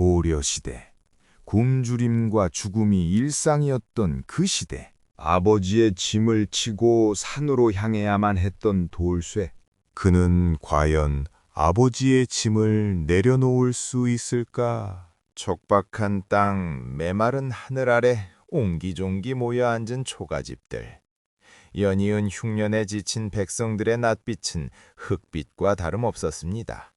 고려시대, 굶주림과 죽음이 일상이었던 그 시대, 아버지의 짐을 치고 산으로 향해야만 했던 돌쇠. 그는 과연 아버지의 짐을 내려놓을 수 있을까? 촉박한 땅, 메마른 하늘 아래 옹기종기 모여 앉은 초가집들. 연이은 흉년에 지친 백성들의 낯빛은 흙빛과 다름없었습니다.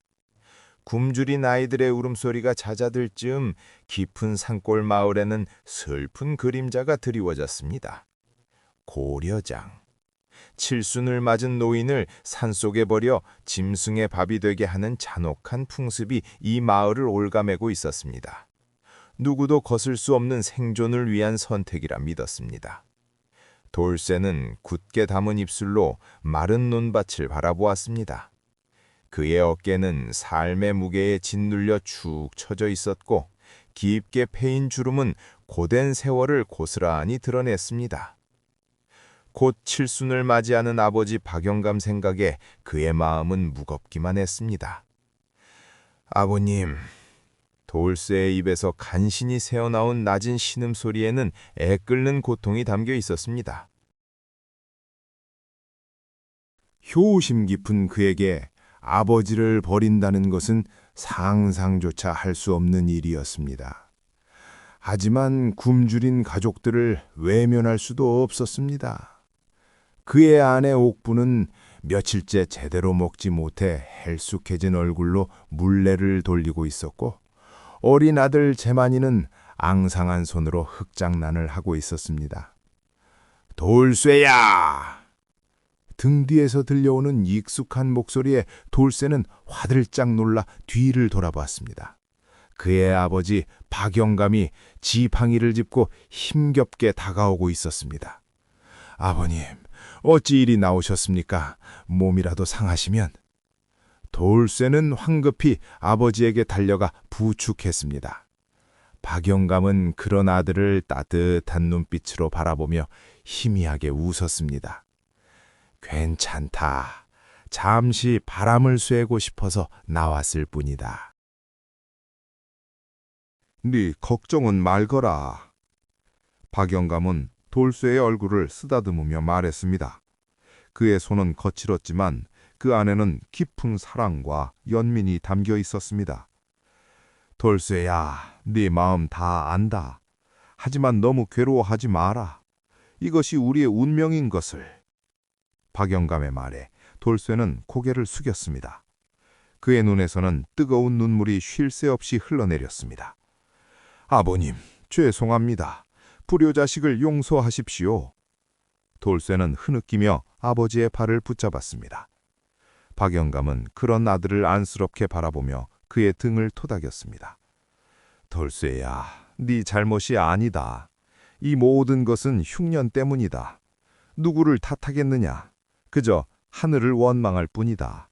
굶주린 아이들의 울음소리가 잦아들 즈음 깊은 산골 마을에는 슬픈 그림자가 드리워졌습니다. 고려장. 칠순을 맞은 노인을 산속에 버려 짐승의 밥이 되게 하는 잔혹한 풍습이 이 마을을 올가매고 있었습니다. 누구도 거슬 수 없는 생존을 위한 선택이라 믿었습니다. 돌쇠는 굳게 담은 입술로 마른 논밭을 바라보았습니다. 그의 어깨는 삶의 무게에 짓눌려 축 처져 있었고 깊게 패인 주름은 고된 세월을 고스란히 드러냈습니다. 곧 칠순을 맞이하는 아버지 박영감 생각에 그의 마음은 무겁기만 했습니다. 아버님, 돌쇠의 입에서 간신히 새어나온 낮은 신음소리에는 애끓는 고통이 담겨 있었습니다. 효심 깊은 그에게 아버지를 버린다는 것은 상상조차 할 수 없는 일이었습니다. 하지만 굶주린 가족들을 외면할 수도 없었습니다. 그의 아내 옥부는 며칠째 제대로 먹지 못해 헬쑥해진 얼굴로 물레를 돌리고 있었고, 어린 아들 재만이는 앙상한 손으로 흙장난을 하고 있었습니다. 돌쇠야! 등 뒤에서 들려오는 익숙한 목소리에 돌쇠는 화들짝 놀라 뒤를 돌아보았습니다. 그의 아버지 박영감이 지팡이를 짚고 힘겹게 다가오고 있었습니다. 아버님, 어찌 이리 나오셨습니까? 몸이라도 상하시면. 돌쇠는 황급히 아버지에게 달려가 부축했습니다. 박영감은 그런 아들을 따뜻한 눈빛으로 바라보며 희미하게 웃었습니다. 괜찮다. 잠시 바람을 쐬고 싶어서 나왔을 뿐이다. 네 걱정은 말거라. 박영감은 돌쇠의 얼굴을 쓰다듬으며 말했습니다. 그의 손은 거칠었지만 그 안에는 깊은 사랑과 연민이 담겨 있었습니다. 돌쇠야, 네 마음 다 안다. 하지만 너무 괴로워하지 마라. 이것이 우리의 운명인 것을. 박영감의 말에 돌쇠는 고개를 숙였습니다. 그의 눈에서는 뜨거운 눈물이 쉴 새 없이 흘러내렸습니다. 아버님, 죄송합니다. 불효자식을 용서하십시오. 돌쇠는 흐느끼며 아버지의 발을 붙잡았습니다. 박영감은 그런 아들을 안쓰럽게 바라보며 그의 등을 토닥였습니다. 돌쇠야, 네 잘못이 아니다. 이 모든 것은 흉년 때문이다. 누구를 탓하겠느냐? 그저 하늘을 원망할 뿐이다.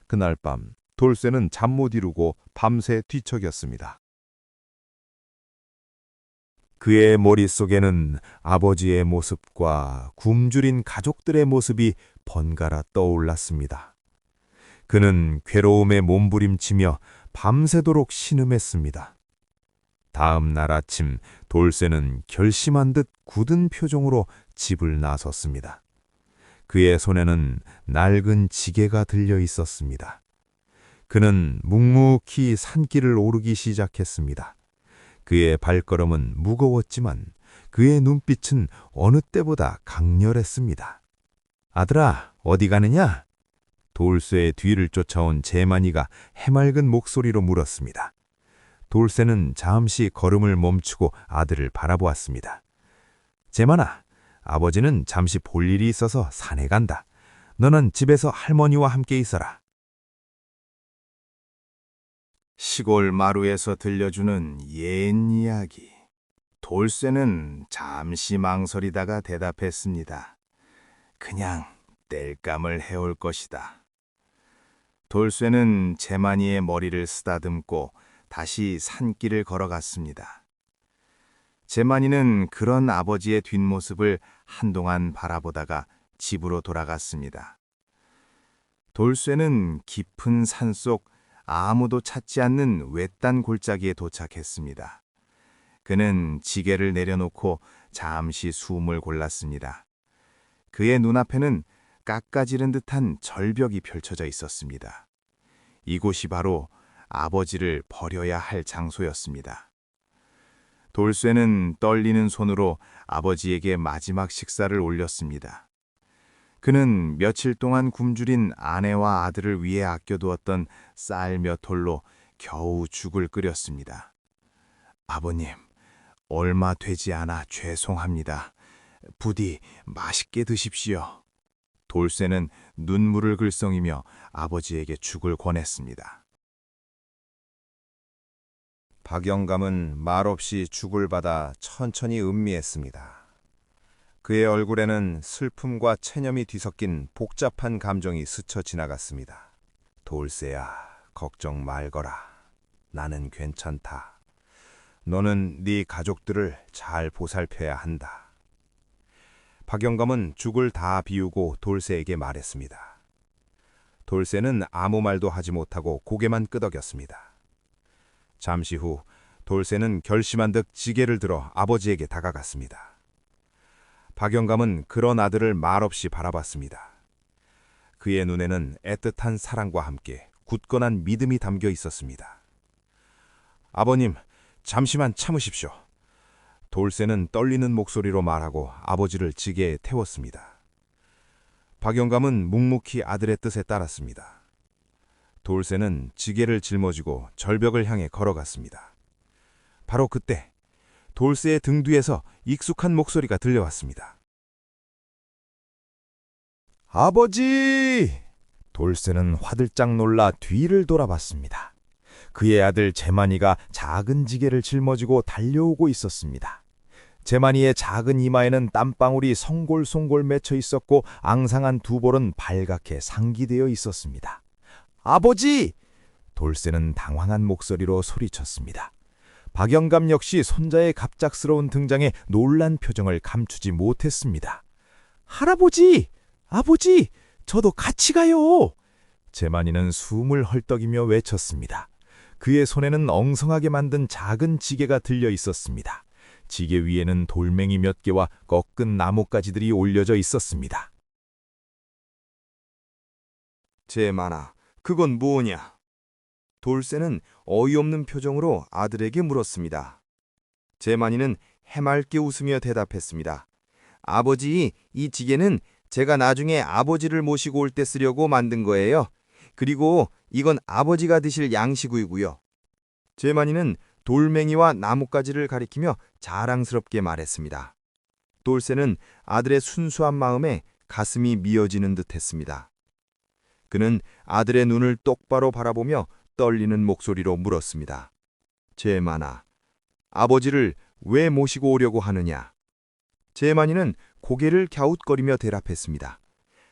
그날 밤 돌쇠는 잠 못 이루고 밤새 뒤척였습니다. 그의 머릿속에는 아버지의 모습과 굶주린 가족들의 모습이 번갈아 떠올랐습니다. 그는 괴로움에 몸부림치며 밤새도록 신음했습니다. 다음 날 아침 돌쇠는 결심한 듯 굳은 표정으로 집을 나섰습니다. 그의 손에는 낡은 지게가 들려 있었습니다. 그는 묵묵히 산길을 오르기 시작했습니다. 그의 발걸음은 무거웠지만 그의 눈빛은 어느 때보다 강렬했습니다. 아들아, 어디 가느냐? 돌쇠의 뒤를 쫓아온 재만이가 해맑은 목소리로 물었습니다. 돌쇠는 잠시 걸음을 멈추고 아들을 바라보았습니다. 재만아, 아버지는 잠시 볼 일이 있어서 산에 간다. 너는 집에서 할머니와 함께 있어라. 시골 마루에서 들려주는 옛 이야기. 돌쇠는 잠시 망설이다가 대답했습니다. 그냥 땔감을 해올 것이다. 돌쇠는 재만이의 머리를 쓰다듬고 다시 산길을 걸어갔습니다. 재만이는 그런 아버지의 뒷모습을 한동안 바라보다가 집으로 돌아갔습니다. 돌쇠는 깊은 산속 아무도 찾지 않는 외딴 골짜기에 도착했습니다. 그는 지게를 내려놓고 잠시 숨을 골랐습니다. 그의 눈앞에는 깎아지른 듯한 절벽이 펼쳐져 있었습니다. 이곳이 바로 아버지를 버려야 할 장소였습니다. 돌쇠는 떨리는 손으로 아버지에게 마지막 식사를 올렸습니다. 그는 며칠 동안 굶주린 아내와 아들을 위해 아껴두었던 쌀 몇 톨로 겨우 죽을 끓였습니다. 아버님, 얼마 되지 않아 죄송합니다. 부디 맛있게 드십시오. 돌쇠는 눈물을 글썽이며 아버지에게 죽을 권했습니다. 박영감은 말없이 죽을 받아 천천히 음미했습니다. 그의 얼굴에는 슬픔과 체념이 뒤섞인 복잡한 감정이 스쳐 지나갔습니다. 돌쇠야, 걱정 말거라. 나는 괜찮다. 너는 네 가족들을 잘 보살펴야 한다. 박영감은 죽을 다 비우고 돌쇠에게 말했습니다. 돌쇠는 아무 말도 하지 못하고 고개만 끄덕였습니다. 잠시 후 돌쇠는 결심한 듯 지게를 들어 아버지에게 다가갔습니다. 박영감은 그런 아들을 말없이 바라봤습니다. 그의 눈에는 애틋한 사랑과 함께 굳건한 믿음이 담겨 있었습니다. 아버님, 잠시만 참으십시오. 돌쇠는 떨리는 목소리로 말하고 아버지를 지게에 태웠습니다. 박영감은 묵묵히 아들의 뜻에 따랐습니다. 돌쇠는 지게를 짊어지고 절벽을 향해 걸어갔습니다. 바로 그때 돌쇠의 등 뒤에서 익숙한 목소리가 들려왔습니다. 아버지! 돌쇠는 화들짝 놀라 뒤를 돌아봤습니다. 그의 아들 재만이가 작은 지게를 짊어지고 달려오고 있었습니다. 재만이의 작은 이마에는 땀방울이 송골송골 맺혀 있었고 앙상한 두 볼은 발갛게 상기되어 있었습니다. 아버지! 돌쇠는 당황한 목소리로 소리쳤습니다. 박영감 역시 손자의 갑작스러운 등장에 놀란 표정을 감추지 못했습니다. 할아버지! 아버지! 저도 같이 가요! 재만이는 숨을 헐떡이며 외쳤습니다. 그의 손에는 엉성하게 만든 작은 지게가 들려 있었습니다. 지게 위에는 돌멩이 몇 개와 꺾은 나뭇가지들이 올려져 있었습니다. 재만아, 그건 뭐냐? 돌쇠는 어이없는 표정으로 아들에게 물었습니다. 재만이는 해맑게 웃으며 대답했습니다. 아버지, 이 지게는 제가 나중에 아버지를 모시고 올 때 쓰려고 만든 거예요. 그리고 이건 아버지가 드실 양식이고요. 재만이는 돌멩이와 나뭇가지를 가리키며 자랑스럽게 말했습니다. 돌쇠는 아들의 순수한 마음에 가슴이 미어지는 듯했습니다. 그는 아들의 눈을 똑바로 바라보며 떨리는 목소리로 물었습니다. 재만아, 아버지를 왜 모시고 오려고 하느냐? 재만이는 고개를 갸웃거리며 대답했습니다.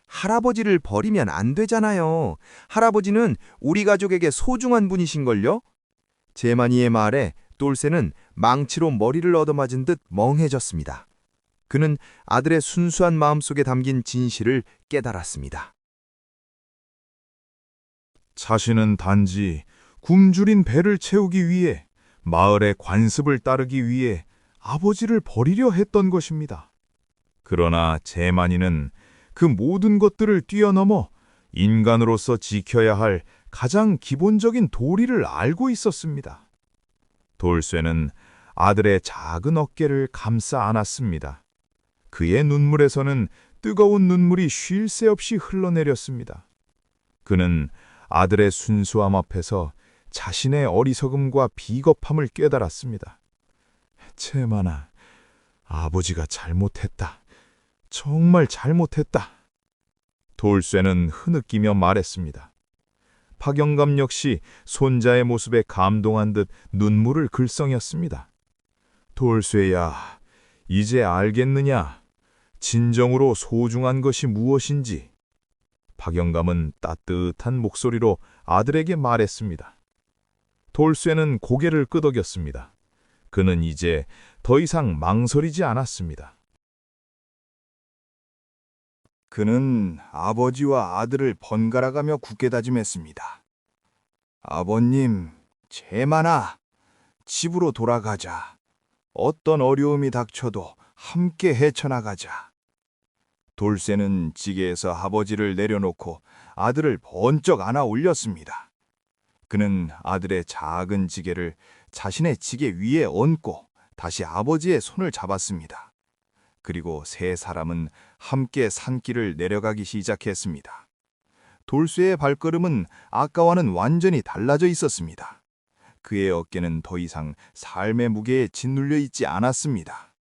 할아버지를 버리면 안 되잖아요. 할아버지는 우리 가족에게 소중한 분이신걸요? 재만이의 말에 돌쇠는 망치로 머리를 얻어맞은 듯 멍해졌습니다. 그는 아들의 순수한 마음속에 담긴 진실을 깨달았습니다. 자신은 단지 굶주린 배를 채우기 위해 마을의 관습을 따르기 위해 아버지를 버리려 했던 것입니다. 그러나 재만이는 그 모든 것들을 뛰어넘어 인간으로서 지켜야 할 가장 기본적인 도리를 알고 있었습니다. 돌쇠는 아들의 작은 어깨를 감싸 안았습니다. 그의 눈물에서는 뜨거운 눈물이 쉴 새 없이 흘러내렸습니다. 그는 아들의 순수함 앞에서 자신의 어리석음과 비겁함을 깨달았습니다. 재만아, 아버지가 잘못했다. 정말 잘못했다. 돌쇠는 흐느끼며 말했습니다. 박영감 역시 손자의 모습에 감동한 듯 눈물을 글썽였습니다. 돌쇠야, 이제 알겠느냐? 진정으로 소중한 것이 무엇인지. 박영감은 따뜻한 목소리로 아들에게 말했습니다. 돌쇠는 고개를 끄덕였습니다. 그는 이제 더 이상 망설이지 않았습니다. 그는 아버지와 아들을 번갈아가며 굳게 다짐했습니다. 아버님, 제만아, 집으로 돌아가자. 어떤 어려움이 닥쳐도 함께 헤쳐나가자. 돌쇠는 지게에서 아버지를 내려놓고 아들을 번쩍 안아 올렸습니다. 그는 아들의 작은 지게를 자신의 지게 위에 얹고 다시 아버지의 손을 잡았습니다. 그리고 세 사람은 함께 산길을 내려가기 시작했습니다. 돌쇠의 발걸음은 아까와는 완전히 달라져 있었습니다. 그의 어깨는 더 이상 삶의 무게에 짓눌려 있지 않았습니다.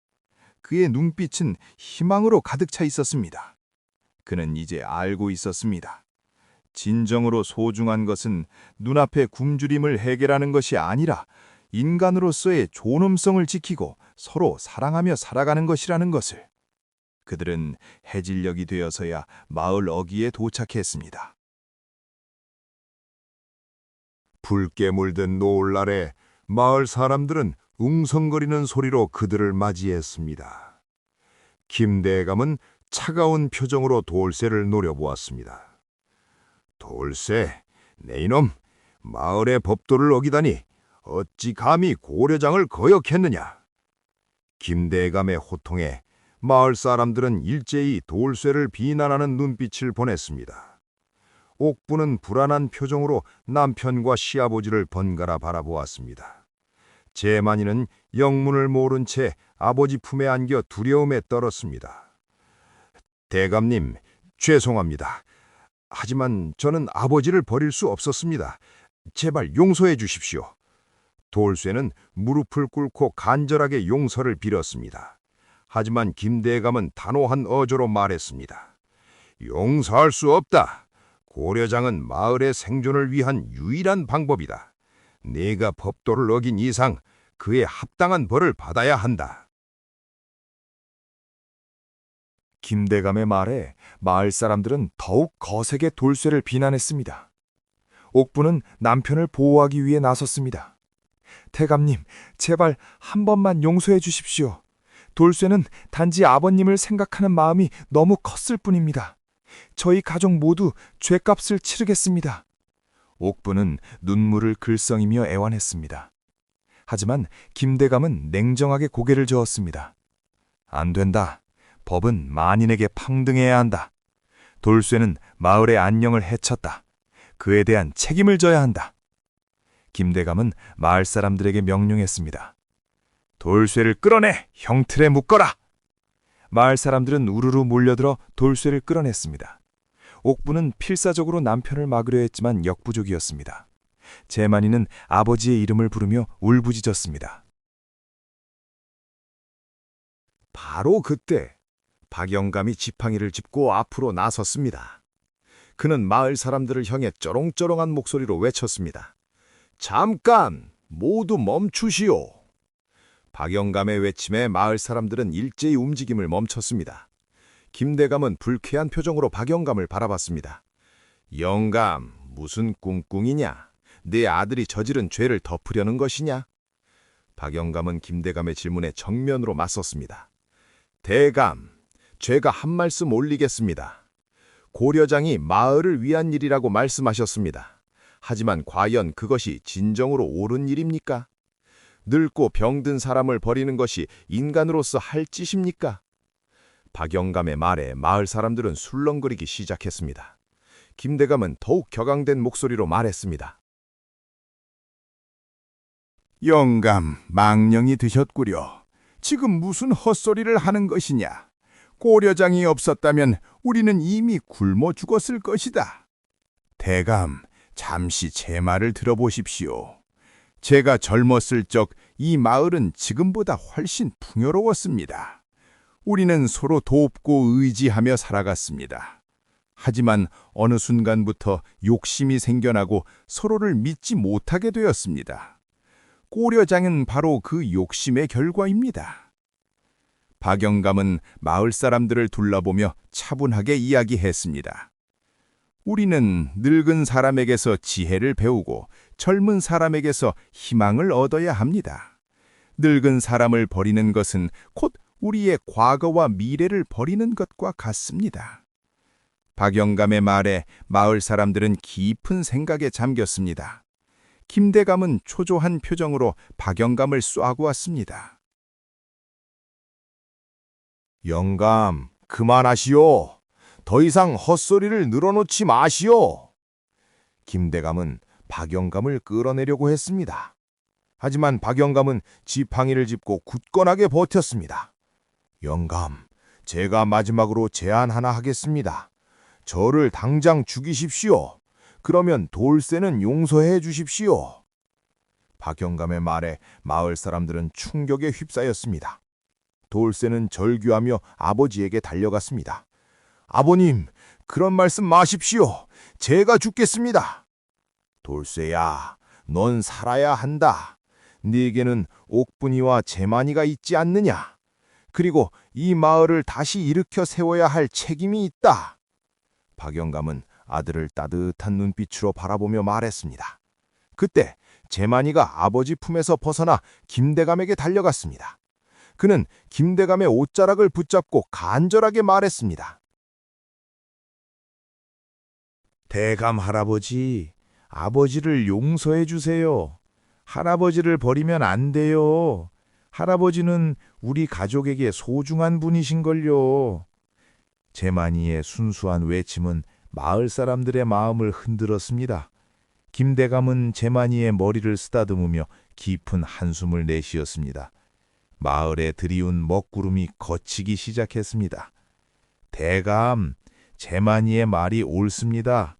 그의 눈빛은 희망으로 가득 차 있었습니다. 그는 이제 알고 있었습니다. 진정으로 소중한 것은 눈앞의 굶주림을 해결하는 것이 아니라 인간으로서의 존엄성을 지키고 서로 사랑하며 살아가는 것이라는 것을. 그들은 해질녘이 되어서야 마을 어귀에 도착했습니다. 붉게 물든 노을날에 마을 사람들은 웅성거리는 소리로 그들을 맞이했습니다. 김대감은 차가운 표정으로 돌쇠를 노려보았습니다. 돌쇠, 내 이놈, 마을의 법도를 어기다니 어찌 감히 고려장을 거역했느냐? 김대감의 호통에 마을 사람들은 일제히 돌쇠를 비난하는 눈빛을 보냈습니다. 옥부는 불안한 표정으로 남편과 시아버지를 번갈아 바라보았습니다. 제만이는 영문을 모른 채 아버지 품에 안겨 두려움에 떨었습니다. 대감님, 죄송합니다. 하지만 저는 아버지를 버릴 수 없었습니다. 제발 용서해 주십시오. 돌쇠는 무릎을 꿇고 간절하게 용서를 빌었습니다. 하지만 김대감은 단호한 어조로 말했습니다. 용서할 수 없다. 고려장은 마을의 생존을 위한 유일한 방법이다. 네가 법도를 어긴 이상 그에 합당한 벌을 받아야 한다. 김대감의 말에 마을 사람들은 더욱 거세게 돌쇠를 비난했습니다. 옥부는 남편을 보호하기 위해 나섰습니다. 대감님, 제발 한 번만 용서해 주십시오. 돌쇠는 단지 아버님을 생각하는 마음이 너무 컸을 뿐입니다. 저희 가족 모두 죗값을 치르겠습니다. 옥부는 눈물을 글썽이며 애원했습니다. 하지만 김대감은 냉정하게 고개를 저었습니다. 안 된다. 법은 만인에게 평등해야 한다. 돌쇠는 마을의 안녕을 해쳤다. 그에 대한 책임을 져야 한다. 김대감은 마을 사람들에게 명령했습니다. 돌쇠를 끌어내 형틀에 묶어라. 마을 사람들은 우르르 몰려들어 돌쇠를 끌어냈습니다. 옥부는 필사적으로 남편을 막으려 했지만 역부족이었습니다. 제만이는 아버지의 이름을 부르며 울부짖었습니다. 바로 그때 박영감이 지팡이를 짚고 앞으로 나섰습니다. 그는 마을 사람들을 향해 쩌렁쩌렁한 목소리로 외쳤습니다. 잠깐! 모두 멈추시오! 박영감의 외침에 마을 사람들은 일제히 움직임을 멈췄습니다. 김대감은 불쾌한 표정으로 박영감을 바라봤습니다. 영감, 무슨 꿍꿍이냐? 네 아들이 저지른 죄를 덮으려는 것이냐? 박영감은 김대감의 질문에 정면으로 맞섰습니다. 대감, 제가 한 말씀 올리겠습니다. 고려장이 마을을 위한 일이라고 말씀하셨습니다. 하지만 과연 그것이 진정으로 옳은 일입니까? 늙고 병든 사람을 버리는 것이 인간으로서 할 짓입니까? 박영감의 말에 마을 사람들은 술렁거리기 시작했습니다. 김대감은 더욱 격앙된 목소리로 말했습니다. 영감, 망령이 드셨구려. 지금 무슨 헛소리를 하는 것이냐? 고려장이 없었다면 우리는 이미 굶어 죽었을 것이다. 대감, 잠시 제 말을 들어보십시오. 제가 젊었을 적 이 마을은 지금보다 훨씬 풍요로웠습니다. 우리는 서로 돕고 의지하며 살아갔습니다. 하지만 어느 순간부터 욕심이 생겨나고 서로를 믿지 못하게 되었습니다. 고려장은 바로 그 욕심의 결과입니다. 박영감은 마을 사람들을 둘러보며 차분하게 이야기했습니다. 우리는 늙은 사람에게서 지혜를 배우고 젊은 사람에게서 희망을 얻어야 합니다. 늙은 사람을 버리는 것은 곧 우리의 과거와 미래를 버리는 것과 같습니다. 박영감의 말에 마을 사람들은 깊은 생각에 잠겼습니다. 김대감은 초조한 표정으로 박영감을 쏘고 왔습니다. 영감, 그만하시오. 더 이상 헛소리를 늘어놓지 마시오. 김대감은 박영감을 끌어내려고 했습니다. 하지만 박영감은 지팡이를 짚고 굳건하게 버텼습니다. 영감, 제가 마지막으로 제안 하나 하겠습니다. 저를 당장 죽이십시오. 그러면 돌쇠는 용서해 주십시오. 박영감의 말에 마을 사람들은 충격에 휩싸였습니다. 돌쇠는 절규하며 아버지에게 달려갔습니다. 아버님, 그런 말씀 마십시오. 제가 죽겠습니다. 돌쇠야, 넌 살아야 한다. 네게는 옥분이와 재만이가 있지 않느냐. 그리고 이 마을을 다시 일으켜 세워야 할 책임이 있다. 박영감은 아들을 따뜻한 눈빛으로 바라보며 말했습니다. 그때 재만이가 아버지 품에서 벗어나 김대감에게 달려갔습니다. 그는 김대감의 옷자락을 붙잡고 간절하게 말했습니다. 대감 할아버지, 아버지를 용서해 주세요. 할아버지를 버리면 안 돼요. 할아버지는 우리 가족에게 소중한 분이신걸요. 재만이의 순수한 외침은 마을 사람들의 마음을 흔들었습니다. 김대감은 재만이의 머리를 쓰다듬으며 깊은 한숨을 내쉬었습니다. 마을에 들이운 먹구름이 걷히기 시작했습니다. 대감, 재만이의 말이 옳습니다.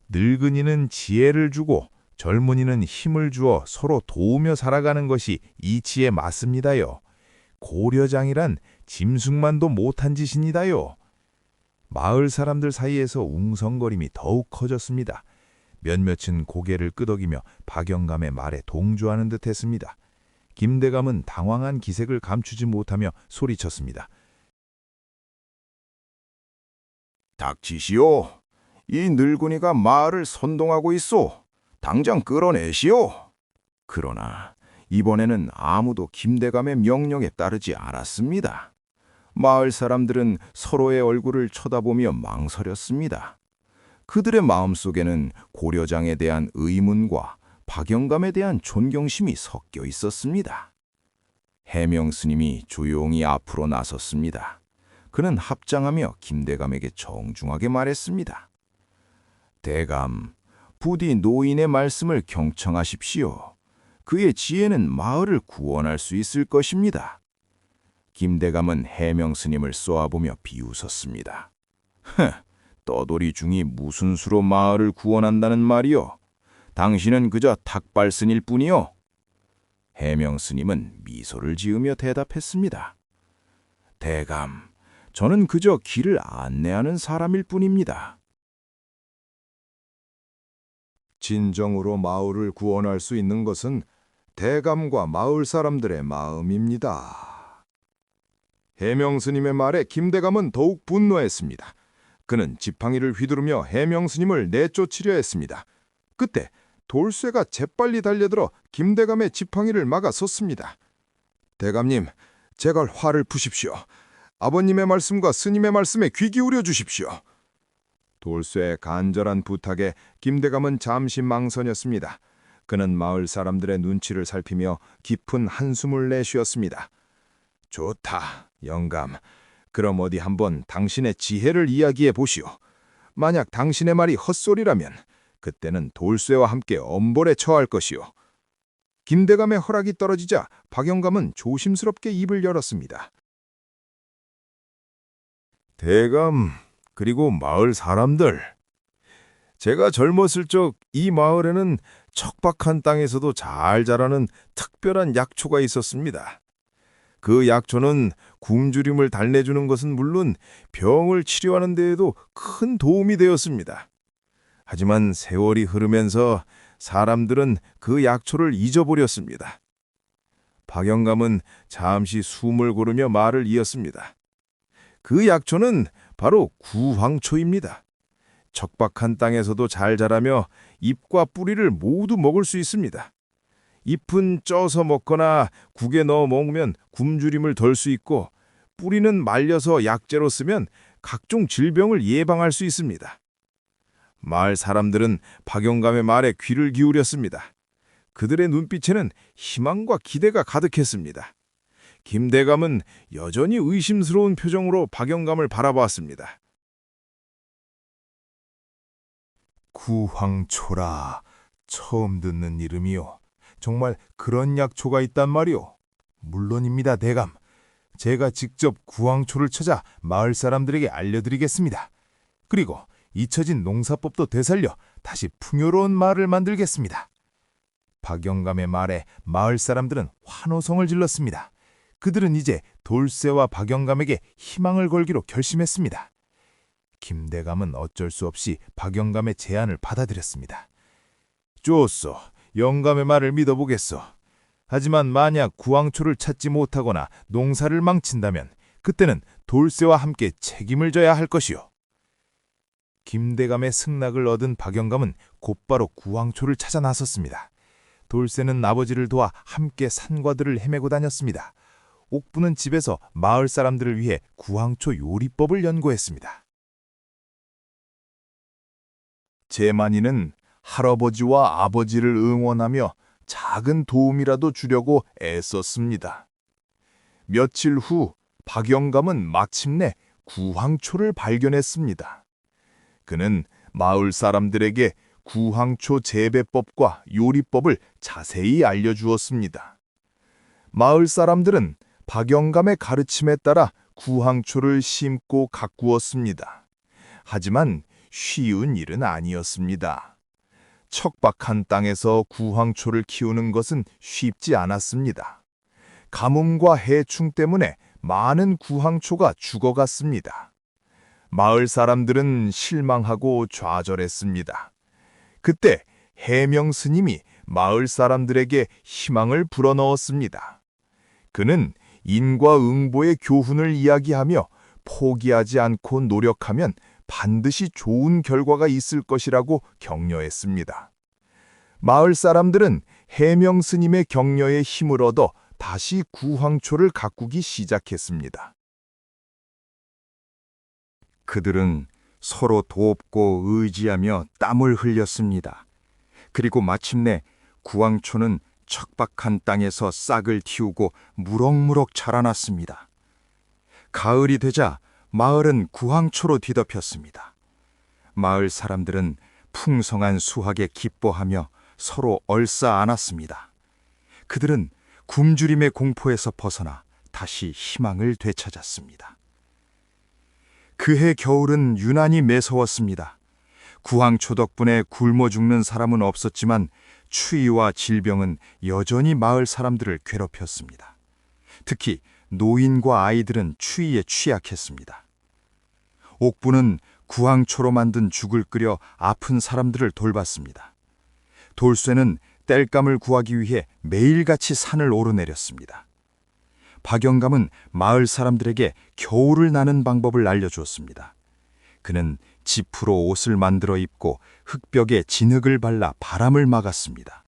늙은이는 지혜를 주고 젊은이는 힘을 주어 서로 도우며 살아가는 것이 이치에 맞습니다요. 고려장이란 짐승만도 못한 짓이니다요. 마을 사람들 사이에서 웅성거림이 더욱 커졌습니다. 몇몇은 고개를 끄덕이며 박영감의 말에 동조하는 듯했습니다. 김대감은 당황한 기색을 감추지 못하며 소리쳤습니다. 닥치시오. 이 늙은이가 마을을 선동하고 있소. 당장 끌어내시오. 그러나 이번에는 아무도 김대감의 명령에 따르지 않았습니다. 마을 사람들은 서로의 얼굴을 쳐다보며 망설였습니다. 그들의 마음속에는 고려장에 대한 의문과 박영감에 대한 존경심이 섞여 있었습니다. 해명 스님이 조용히 앞으로 나섰습니다. 그는 합장하며 김대감에게 정중하게 말했습니다. 대감, 부디 노인의 말씀을 경청하십시오. 그의 지혜는 마을을 구원할 수 있을 것입니다. 김대감은 해명 스님을 쏘아보며 비웃었습니다. 떠돌이 중이 무슨 수로 마을을 구원한다는 말이요? 당신은 그저 탁발스일 뿐이요. 해명 스님은 미소를 지으며 대답했습니다. 대감, 저는 그저 길을 안내하는 사람일 뿐입니다. 진정으로 마을을 구원할 수 있는 것은 대감과 마을 사람들의 마음입니다. 해명 스님의 말에 김대감은 더욱 분노했습니다. 그는 지팡이를 휘두르며 해명 스님을 내쫓으려 했습니다. 그때 돌쇠가 재빨리 달려들어 김대감의 지팡이를 막아섰습니다. 대감님, 제발 화를 푸십시오. 아버님의 말씀과 스님의 말씀에 귀 기울여 주십시오. 돌쇠의 간절한 부탁에 김대감은 잠시 망설였습니다. 그는 마을 사람들의 눈치를 살피며 깊은 한숨을 내쉬었습니다. 좋다, 영감. 그럼 어디 한번 당신의 지혜를 이야기해 보시오. 만약 당신의 말이 헛소리라면 그때는 돌쇠와 함께 엄벌에 처할 것이오. 김대감의 허락이 떨어지자 박영감은 조심스럽게 입을 열었습니다. 대감, 그리고 마을 사람들. 제가 젊었을 적 이 마을에는 척박한 땅에서도 잘 자라는 특별한 약초가 있었습니다. 그 약초는 굶주림을 달래주는 것은 물론 병을 치료하는 데에도 큰 도움이 되었습니다. 하지만 세월이 흐르면서 사람들은 그 약초를 잊어버렸습니다. 박영감은 잠시 숨을 고르며 말을 이었습니다. 그 약초는 바로 구황초입니다. 척박한 땅에서도 잘 자라며 잎과 뿌리를 모두 먹을 수 있습니다. 잎은 쪄서 먹거나 국에 넣어 먹으면 굶주림을 덜 수 있고, 뿌리는 말려서 약재로 쓰면 각종 질병을 예방할 수 있습니다. 마을 사람들은 박영감의 말에 귀를 기울였습니다. 그들의 눈빛에는 희망과 기대가 가득했습니다. 김대감은 여전히 의심스러운 표정으로 박영감을 바라보았습니다. 구황초라. 처음 듣는 이름이요. 정말 그런 약초가 있단 말이오. 물론입니다, 대감. 제가 직접 구황초를 찾아 마을 사람들에게 알려드리겠습니다. 그리고 잊혀진 농사법도 되살려 다시 풍요로운 마을을 만들겠습니다. 박영감의 말에 마을 사람들은 환호성을 질렀습니다. 그들은 이제 돌쇠와 박영감에게 희망을 걸기로 결심했습니다. 김대감은 어쩔 수 없이 박영감의 제안을 받아들였습니다. 좋소, 영감의 말을 믿어보겠소. 하지만 만약 구황초를 찾지 못하거나 농사를 망친다면 그때는 돌쇠와 함께 책임을 져야 할 것이오. 김대감의 승낙을 얻은 박영감은 곧바로 구황초를 찾아 나섰습니다. 돌쇠는 아버지를 도와 함께 산과들을 헤매고 다녔습니다. 옥부는 집에서 마을 사람들을 위해 구황초 요리법을 연구했습니다. 제만이는 할아버지와 아버지를 응원하며 작은 도움이라도 주려고 애썼습니다. 며칠 후 박영감은 마침내 구황초를 발견했습니다. 그는 마을 사람들에게 구황초 재배법과 요리법을 자세히 알려주었습니다. 마을 사람들은 박영감의 가르침에 따라 구황초를 심고 가꾸었습니다. 하지만 쉬운 일은 아니었습니다. 척박한 땅에서 구황초를 키우는 것은 쉽지 않았습니다. 가뭄과 해충 때문에 많은 구황초가 죽어갔습니다. 마을 사람들은 실망하고 좌절했습니다. 그때 해명 스님이 마을 사람들에게 희망을 불어넣었습니다. 그는 인과응보의 교훈을 이야기하며 포기하지 않고 노력하면 반드시 좋은 결과가 있을 것이라고 격려했습니다. 마을 사람들은 해명 스님의 격려에 힘을 얻어 다시 구황초를 가꾸기 시작했습니다. 그들은 서로 돕고 의지하며 땀을 흘렸습니다. 그리고 마침내 구황초는 척박한 땅에서 싹을 틔우고 무럭무럭 자라났습니다. 가을이 되자 마을은 구황초로 뒤덮였습니다. 마을 사람들은 풍성한 수확에 기뻐하며 서로 얼싸안았습니다. 그들은 굶주림의 공포에서 벗어나 다시 희망을 되찾았습니다. 그해 겨울은 유난히 매서웠습니다. 구황초 덕분에 굶어 죽는 사람은 없었지만 추위와 질병은 여전히 마을 사람들을 괴롭혔습니다. 특히 노인과 아이들은 추위에 취약했습니다. 옥부는 구황초로 만든 죽을 끓여 아픈 사람들을 돌봤습니다. 돌쇠는 땔감을 구하기 위해 매일같이 산을 오르내렸습니다. 박영감은 마을 사람들에게 겨울을 나는 방법을 알려주었습니다. 그는 지프로 옷을 만들어 입고 흙벽에 진흙을 발라 바람을 막았습니다.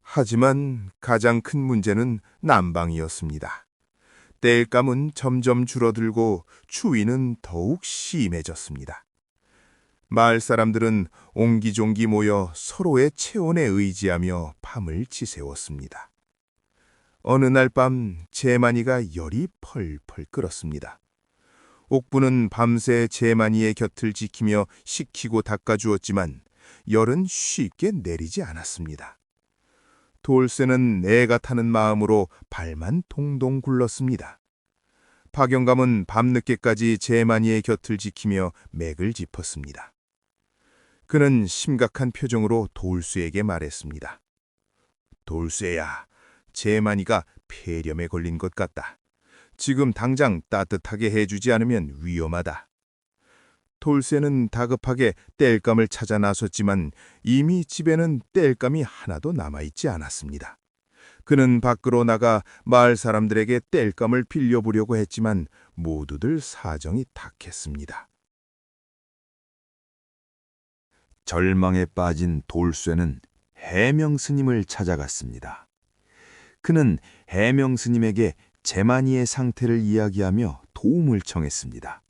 하지만 가장 큰 문제는 난방이었습니다. 땔감은 점점 줄어들고 추위는 더욱 심해졌습니다. 마을 사람들은 옹기종기 모여 서로의 체온에 의지하며 밤을 지새웠습니다. 어느 날 밤 제만이가 열이 펄펄 끓었습니다. 옥부는 밤새 제만이의 곁을 지키며 식히고 닦아주었지만 열은 쉽게 내리지 않았습니다. 돌쇠는 내가 타는 마음으로 발만 동동 굴렀습니다. 박영감은 밤늦게까지 제만이의 곁을 지키며 맥을 짚었습니다. 그는 심각한 표정으로 돌쇠에게 말했습니다. 돌쇠야, 제만이가 폐렴에 걸린 것 같다. 지금 당장 따뜻하게 해주지 않으면 위험하다. 돌쇠는 다급하게 땔감을 찾아 나섰지만 이미 집에는 땔감이 하나도 남아있지 않았습니다. 그는 밖으로 나가 마을 사람들에게 땔감을 빌려보려고 했지만 모두들 사정이 탁했습니다. 절망에 빠진 돌쇠는 해명 스님을 찾아갔습니다. 그는 해명 스님에게 제만이의 상태를 이야기하며 도움을 청했습니다.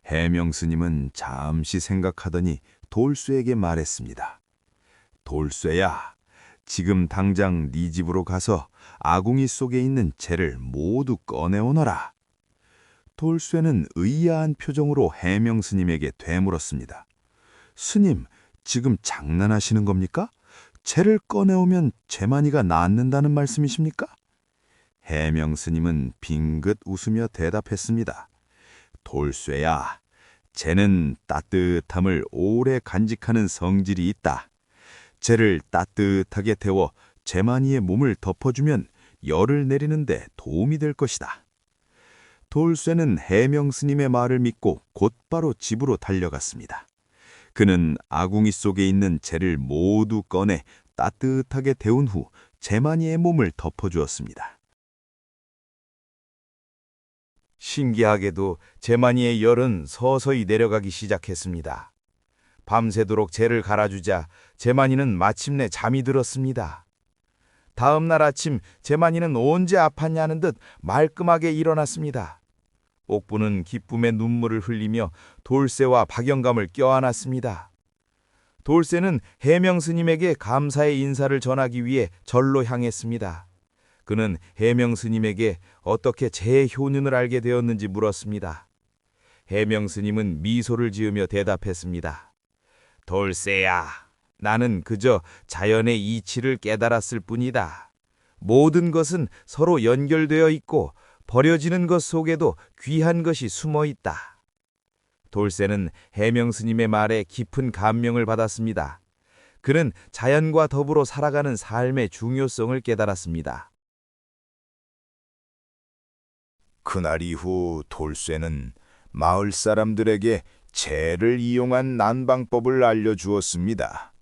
해명 스님은 잠시 생각하더니 돌쇠에게 말했습니다. 돌쇠야, 지금 당장 네 집으로 가서 아궁이 속에 있는 재를 모두 꺼내오너라. 돌쇠는 의아한 표정으로 해명 스님에게 되물었습니다. 스님, 지금 장난하시는 겁니까? 재를 꺼내오면 재만이가 낫는다는 말씀이십니까? 해명 스님은 빙긋 웃으며 대답했습니다. 돌쇠야, 재는 따뜻함을 오래 간직하는 성질이 있다. 재를 따뜻하게 데워 재만이의 몸을 덮어주면 열을 내리는데 도움이 될 것이다. 돌쇠는 해명 스님의 말을 믿고 곧바로 집으로 달려갔습니다. 그는 아궁이 속에 있는 재를 모두 꺼내 따뜻하게 데운 후 재만이의 몸을 덮어주었습니다. 신기하게도 재만이의 열은 서서히 내려가기 시작했습니다. 밤새도록 재를 갈아주자 재만이는 마침내 잠이 들었습니다. 다음 날 아침 재만이는 언제 아팠냐는 듯 말끔하게 일어났습니다. 옥부는 기쁨의 눈물을 흘리며 돌쇠와 박영감을 껴안았습니다. 돌쇠는 해명 스님에게 감사의 인사를 전하기 위해 절로 향했습니다. 그는 해명 스님에게 어떻게 재의 효능을 알게 되었는지 물었습니다. 해명 스님은 미소를 지으며 대답했습니다. 돌쇠야, 나는 그저 자연의 이치를 깨달았을 뿐이다. 모든 것은 서로 연결되어 있고 버려지는 것 속에도 귀한 것이 숨어 있다. 돌쇠는 해명 스님의 말에 깊은 감명을 받았습니다. 그는 자연과 더불어 살아가는 삶의 중요성을 깨달았습니다. 그날 이후 돌쇠는 마을 사람들에게 재를 이용한 난방법을 알려주었습니다.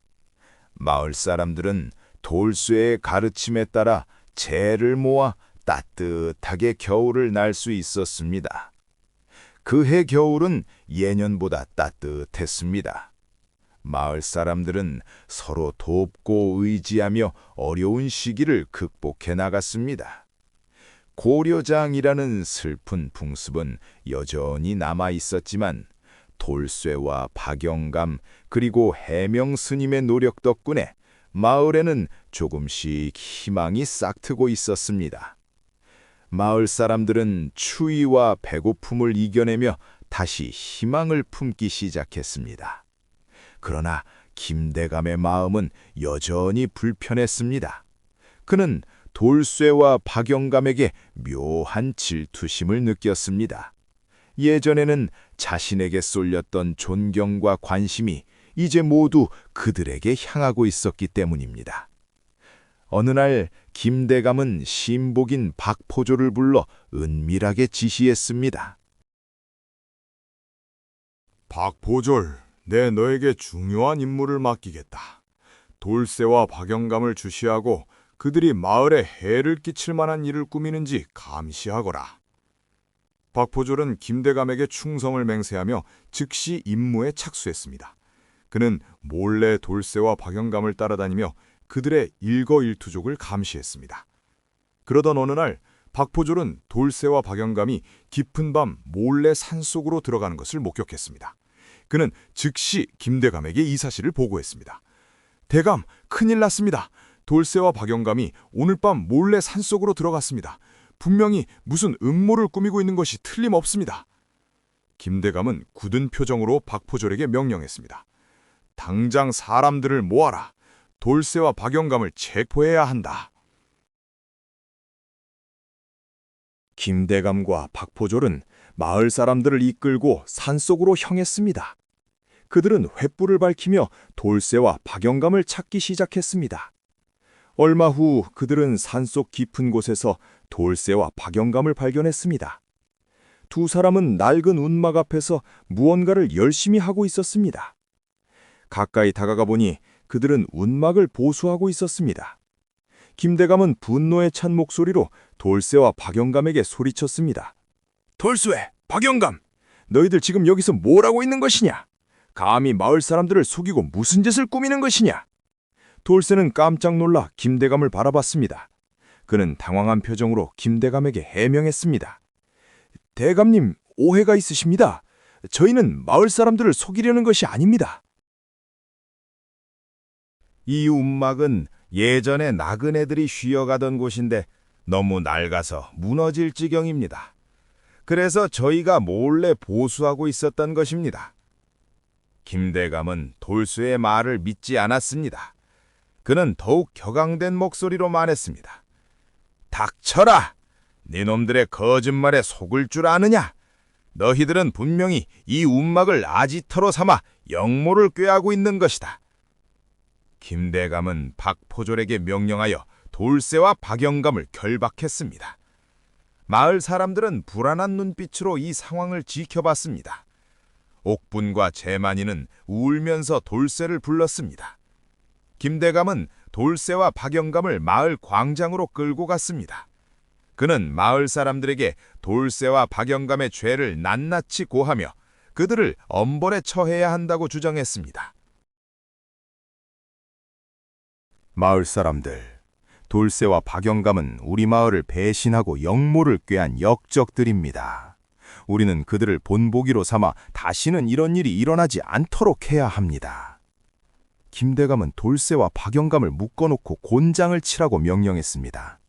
마을 사람들은 돌쇠의 가르침에 따라 재를 모아 따뜻하게 겨울을 날 수 있었습니다. 그해 겨울은 예년보다 따뜻했습니다. 마을 사람들은 서로 돕고 의지하며 어려운 시기를 극복해 나갔습니다. 고려장이라는 슬픈 풍습은 여전히 남아 있었지만 돌쇠와 박영감 그리고 해명 스님의 노력 덕분에 마을에는 조금씩 희망이 싹트고 있었습니다. 마을 사람들은 추위와 배고픔을 이겨내며 다시 희망을 품기 시작했습니다. 그러나 김대감의 마음은 여전히 불편했습니다. 그는 돌쇠와 박영감에게 묘한 질투심을 느꼈습니다. 예전에는 자신에게 쏠렸던 존경과 관심이 이제 모두 그들에게 향하고 있었기 때문입니다. 어느 날 김대감은 신복인 박포조를 불러 은밀하게 지시했습니다. 박포졸, 내 너에게 중요한 임무를 맡기겠다. 돌쇠와 박영감을 주시하고 그들이 마을에 해를 끼칠 만한 일을 꾸미는지 감시하거라. 박포졸은 김대감에게 충성을 맹세하며 즉시 임무에 착수했습니다. 그는 몰래 돌쇠와 박영감을 따라다니며 그들의 일거일투족을 감시했습니다. 그러던 어느 날 박포졸은 돌쇠와 박영감이 깊은 밤 몰래 산속으로 들어가는 것을 목격했습니다. 그는 즉시 김대감에게 이 사실을 보고했습니다. 대감, 큰일 났습니다. 돌쇠와 박영감이 오늘 밤 몰래 산속으로 들어갔습니다. 분명히 무슨 음모를 꾸미고 있는 것이 틀림없습니다. 김대감은 굳은 표정으로 박포졸에게 명령했습니다. 당장 사람들을 모아라. 돌쇠와 박영감을 체포해야 한다. 김대감과 박포졸은 마을 사람들을 이끌고 산속으로 향했습니다. 그들은 횃불을 밝히며 돌쇠와 박영감을 찾기 시작했습니다. 얼마 후 그들은 산속 깊은 곳에서 돌쇠와 박영감을 발견했습니다. 두 사람은 낡은 운막 앞에서 무언가를 열심히 하고 있었습니다. 가까이 다가가 보니 그들은 운막을 보수하고 있었습니다. 김대감은 분노에 찬 목소리로 돌쇠와 박영감에게 소리쳤습니다. 돌쇠, 박영감, 너희들 지금 여기서 뭘 하고 있는 것이냐? 감히 마을 사람들을 속이고 무슨 짓을 꾸미는 것이냐? 돌쇠는 깜짝 놀라 김대감을 바라봤습니다. 그는 당황한 표정으로 김대감에게 해명했습니다. 대감님, 오해가 있으십니다. 저희는 마을 사람들을 속이려는 것이 아닙니다. 이 움막은 예전에 나그네들이 쉬어가던 곳인데 너무 낡아서 무너질 지경입니다. 그래서 저희가 몰래 보수하고 있었던 것입니다. 김대감은 돌쇠의 말을 믿지 않았습니다. 그는 더욱 격앙된 목소리로 말했습니다. 닥쳐라! 네놈들의 거짓말에 속을 줄 아느냐? 너희들은 분명히 이 움막을 아지터로 삼아 영모를 꾀하고 있는 것이다. 김대감은 박포졸에게 명령하여 돌쇠와 박영감을 결박했습니다. 마을 사람들은 불안한 눈빛으로 이 상황을 지켜봤습니다. 옥분과 재만이는 울면서 돌쇠를 불렀습니다. 김대감은 돌쇠와 박영감을 마을 광장으로 끌고 갔습니다. 그는 마을 사람들에게 돌쇠와 박영감의 죄를 낱낱이 고하며 그들을 엄벌에 처해야 한다고 주장했습니다. 마을 사람들, 돌쇠와 박영감은 우리 마을을 배신하고 영모를 꾀한 역적들입니다. 우리는 그들을 본보기로 삼아 다시는 이런 일이 일어나지 않도록 해야 합니다. 김대감은 돌쇠와 박영감을 묶어놓고 곤장을 치라고 명령했습니다.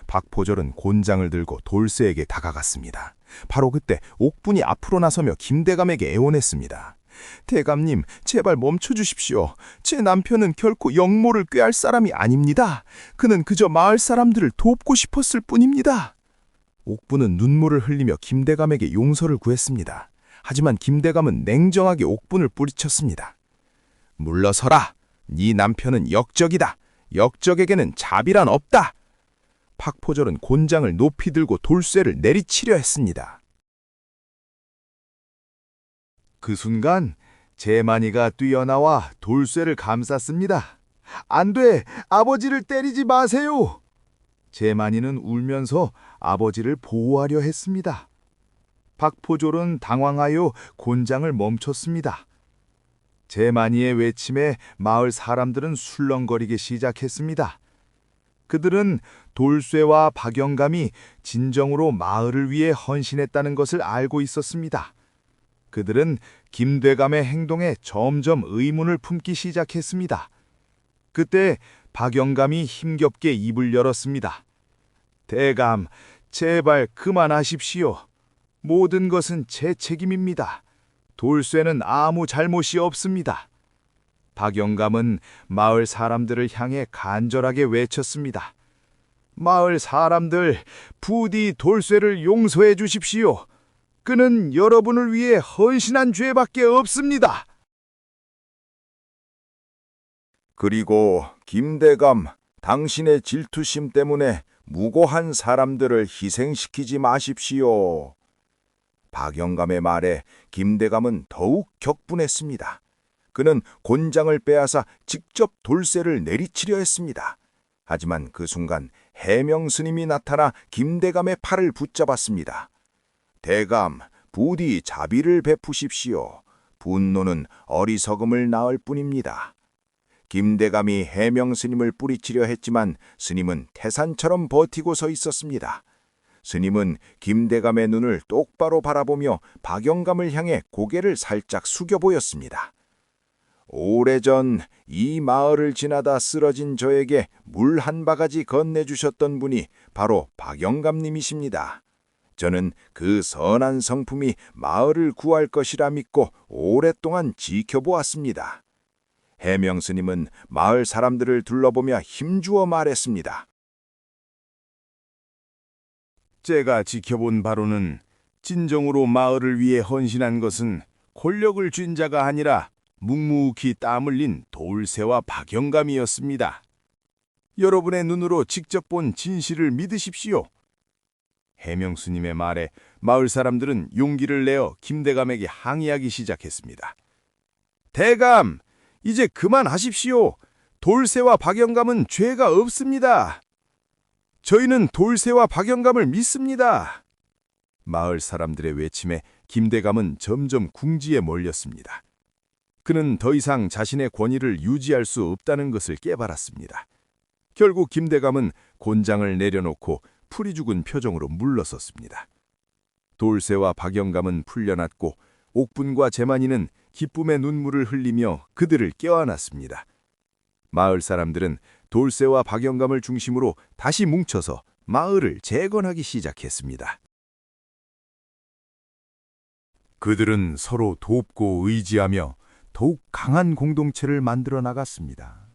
박포졸은 곤장을 들고 돌쇠에게 다가갔습니다. 바로 그때 옥분이 앞으로 나서며 김대감에게 애원했습니다. 대감님, 제발 멈춰주십시오. 제 남편은 결코 영모를 꾀할 사람이 아닙니다. 그는 그저 마을 사람들을 돕고 싶었을 뿐입니다. 옥분은 눈물을 흘리며 김대감에게 용서를 구했습니다. 하지만 김대감은 냉정하게 옥분을 뿌리쳤습니다. 물러서라. 네 남편은 역적이다. 역적에게는 자비란 없다. 박포졸은 곤장을 높이 들고 돌쇠를 내리치려 했습니다. 그 순간 재만이가 뛰어나와 돌쇠를 감쌌습니다. 안 돼! 아버지를 때리지 마세요! 재만이는 울면서 아버지를 보호하려 했습니다. 박포졸은 당황하여 곤장을 멈췄습니다. 재만이의 외침에 마을 사람들은 술렁거리기 시작했습니다. 그들은 돌쇠와 박영감이 진정으로 마을을 위해 헌신했다는 것을 알고 있었습니다. 그들은 김대감의 행동에 점점 의문을 품기 시작했습니다. 그때 박영감이 힘겹게 입을 열었습니다. 대감, 제발 그만하십시오. 모든 것은 제 책임입니다. 돌쇠는 아무 잘못이 없습니다. 박영감은 마을 사람들을 향해 간절하게 외쳤습니다. 마을 사람들, 부디 돌쇠를 용서해 주십시오. 그는 여러분을 위해 헌신한 죄밖에 없습니다. 그리고 김대감, 당신의 질투심 때문에 무고한 사람들을 희생시키지 마십시오. 박영감의 말에 김대감은 더욱 격분했습니다. 그는 곤장을 빼앗아 직접 돌쇠를 내리치려 했습니다. 하지만 그 순간 해명 스님이 나타나 김대감의 팔을 붙잡았습니다. 대감, 부디 자비를 베푸십시오. 분노는 어리석음을 낳을 뿐입니다. 김대감이 해명 스님을 뿌리치려 했지만 스님은 태산처럼 버티고 서 있었습니다. 스님은 김대감의 눈을 똑바로 바라보며 박영감을 향해 고개를 살짝 숙여 보였습니다. 오래전 이 마을을 지나다 쓰러진 저에게 물 한 바가지 건네주셨던 분이 바로 박영감님이십니다. 저는 그 선한 성품이 마을을 구할 것이라 믿고 오랫동안 지켜보았습니다. 해명 스님은 마을 사람들을 둘러보며 힘주어 말했습니다. 제가 지켜본 바로는 진정으로 마을을 위해 헌신한 것은 권력을 쥔 자가 아니라 묵묵히 땀 흘린 돌쇠와 박영감이었습니다. 여러분의 눈으로 직접 본 진실을 믿으십시오. 해명스님의 말에 마을 사람들은 용기를 내어 김대감에게 항의하기 시작했습니다. 대감, 이제 그만하십시오. 돌쇠와 박영감은 죄가 없습니다. 저희는 돌쇠와 박영감을 믿습니다. 마을 사람들의 외침에 김대감은 점점 궁지에 몰렸습니다. 그는 더 이상 자신의 권위를 유지할 수 없다는 것을 깨달았습니다. 결국 김대감은 곤장을 내려놓고 풀이 죽은 표정으로 물러섰습니다. 돌쇠와 박영감은 풀려났고 옥분과 재만이는 기쁨의 눈물을 흘리며 그들을 껴안았습니다. 마을 사람들은 돌쇠와 박영감을 중심으로 다시 뭉쳐서 마을을 재건하기 시작했습니다. 그들은 서로 돕고 의지하며 더욱 강한 공동체를 만들어 나갔습니다.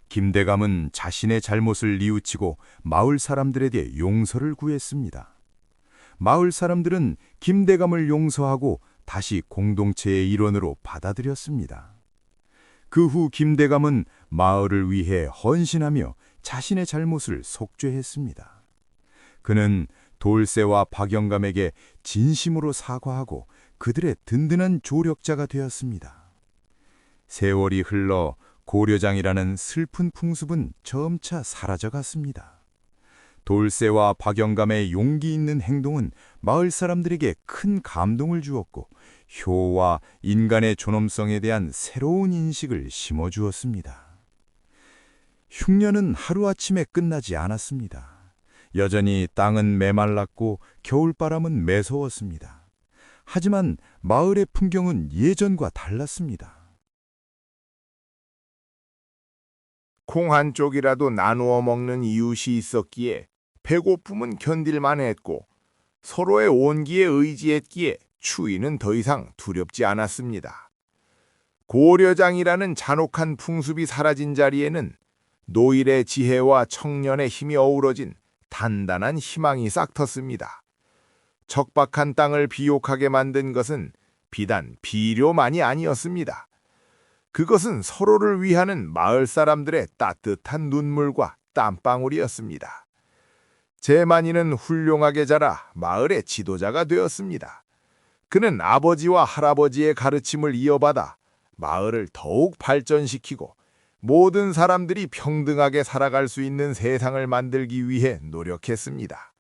김대감은 자신의 잘못을 뉘우치고 마을 사람들에게 용서를 구했습니다. 마을 사람들은 김대감을 용서하고 다시 공동체의 일원으로 받아들였습니다. 그 후 김대감은 마을을 위해 헌신하며 자신의 잘못을 속죄했습니다. 그는 돌쇠와 박영감에게 진심으로 사과하고 그들의 든든한 조력자가 되었습니다. 세월이 흘러 고려장이라는 슬픈 풍습은 점차 사라져갔습니다. 돌쇠와 박영감의 용기 있는 행동은 마을 사람들에게 큰 감동을 주었고 효와 인간의 존엄성에 대한 새로운 인식을 심어주었습니다. 흉년은 하루아침에 끝나지 않았습니다. 여전히 땅은 메말랐고 겨울바람은 매서웠습니다. 하지만 마을의 풍경은 예전과 달랐습니다. 콩 한 쪽이라도 나누어 먹는 이웃이 있었기에 배고픔은 견딜만 했고 서로의 온기에 의지했기에 추위는 더 이상 두렵지 않았습니다. 고려장이라는 잔혹한 풍습이 사라진 자리에는 노일의 지혜와 청년의 힘이 어우러진 단단한 희망이 싹텄습니다. 척박한 땅을 비옥하게 만든 것은 비단 비료만이 아니었습니다. 그것은 서로를 위하는 마을 사람들의 따뜻한 눈물과 땀방울이었습니다. 제만이는 훌륭하게 자라 마을의 지도자가 되었습니다. 그는 아버지와 할아버지의 가르침을 이어받아 마을을 더욱 발전시키고 모든 사람들이 평등하게 살아갈 수 있는 세상을 만들기 위해 노력했습니다.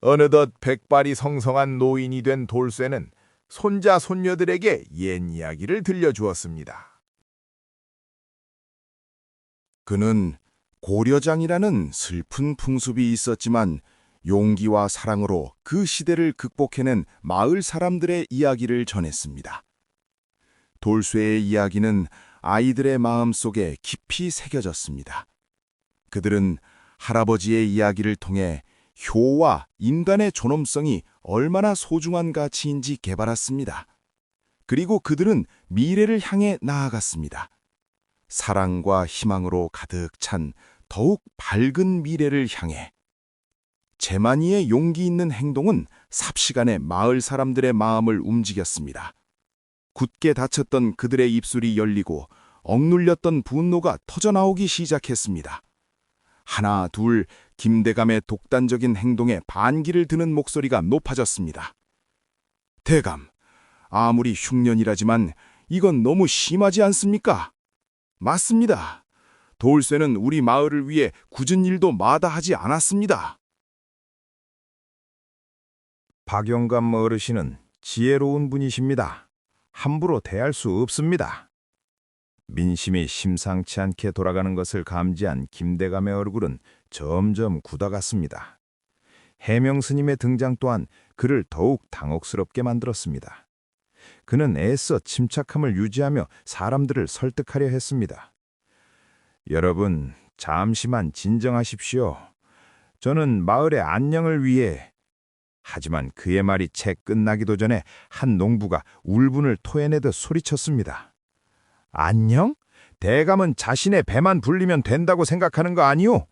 어느덧 백발이 성성한 노인이 된 돌쇠는 손자 손녀들에게 옛 이야기를 들려주었습니다. 그는 고려장이라는 슬픈 풍습이 있었지만 용기와 사랑으로 그 시대를 극복해낸 마을 사람들의 이야기를 전했습니다. 돌쇠의 이야기는 아이들의 마음속에 깊이 새겨졌습니다. 그들은 할아버지의 이야기를 통해 효와 인간의 존엄성이 얼마나 소중한 가치인지 개발했습니다. 그리고 그들은 미래를 향해 나아갔습니다. 사랑과 희망으로 가득 찬 더욱 밝은 미래를 향해. 제만이의 용기 있는 행동은 삽시간에 마을 사람들의 마음을 움직였습니다. 굳게 닫혔던 그들의 입술이 열리고 억눌렸던 분노가 터져나오기 시작했습니다. 하나, 둘, 김대감의 독단적인 행동에 반기를 드는 목소리가 높아졌습니다. 대감, 아무리 흉년이라지만 이건 너무 심하지 않습니까? 맞습니다. 돌쇠는 우리 마을을 위해 굳은 일도 마다하지 않았습니다. 박영감 어르신은 지혜로운 분이십니다. 함부로 대할 수 없습니다. 민심이 심상치 않게 돌아가는 것을 감지한 김대감의 얼굴은 점점 굳어갔습니다. 해명 스님의 등장 또한 그를 더욱 당혹스럽게 만들었습니다. 그는 애써 침착함을 유지하며 사람들을 설득하려 했습니다. 여러분, 잠시만 진정하십시오. 저는 마을의 안녕을 위해... 하지만 그의 말이 채 끝나기도 전에 한 농부가 울분을 토해내듯 소리쳤습니다. 안녕? 대감은 자신의 배만 불리면 된다고 생각하는 거 아니오?